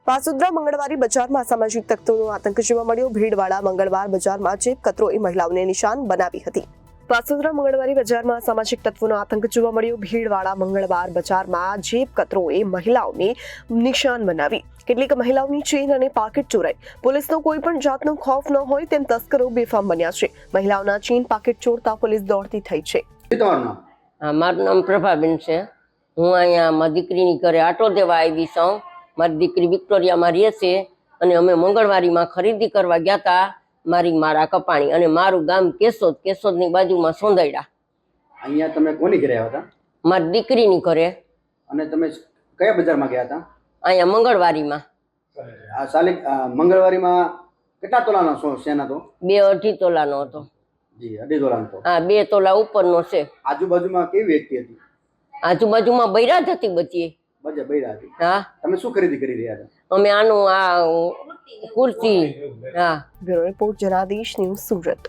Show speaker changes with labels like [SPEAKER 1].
[SPEAKER 1] પાસુદ્રા મંગળવારી બજારમાં સામાજિક તત્વોનો આતંક જોવા મળ્યો. ભીડવાળા મંગળવાર બજારમાં જેબ કતરોએ મહિલાઓને નિશાન બનાવી હતી. પાસુદ્રા મંગળવારી બજારમાં સામાજિક તત્વોનો આતંક જોવા મળ્યો. ભીડવાળા મંગળવાર બજારમાં જેબ કતરોએ મહિલાઓને નિશાન બનાવી. કેટલીક મહિલાઓની ચેન અને પાકીટ ચોરાઈ. પોલીસનો કોઈ પણ જાતનો ખોફ ન હોય તેમ તસ્કરો બેફામ બન્યા છે. મહિલાઓના ચેન પાકીટ ચોરતા પોલીસ દોડતી થઈ છે.
[SPEAKER 2] મારું નામ પ્રભાબેન છે. હું અહીંયા મારી દીકરીની ઘરે આટો દેવા આવી છું. મારી દીકરી વિક્ટોરિયામાં રહે છે અને અમે મંગળવારીમાં ખરીદી કરવા ગયા હતા. મારી મારા કપાણી અને મારું ગામ કેશોદ, કેશોદની બાજુમાં સોંદૈડા.
[SPEAKER 3] અહીંયા તમે કોની ઘરે આવ્યા હતા?
[SPEAKER 2] મારી દીકરીની ઘરે.
[SPEAKER 3] અને તમે કયા બજારમાં ગયા હતા?
[SPEAKER 2] અહીંયા મંગળવારીમાં.
[SPEAKER 3] આ સાલી મંગળવારીમાં કેટલા તોલાનો સોના હતો?
[SPEAKER 2] 2-2.5 તોલાનો હતો.
[SPEAKER 3] જી, 2.5 તોલાનો હતો.
[SPEAKER 2] હા, 2 તોલા ઉપરનો છે.
[SPEAKER 3] આજુબાજુમાં કેવી વ્યક્તિ હતી?
[SPEAKER 2] આજુબાજુમાં બૈરા જ હતી બચી.
[SPEAKER 3] બજે બૈરા હતી.
[SPEAKER 2] હા.
[SPEAKER 3] તમે શું ખરીદી કરી રહ્યા હતા?
[SPEAKER 2] અમે આનું આ કુર્સી. હા.
[SPEAKER 1] Bureau report Janadesh news, Surat.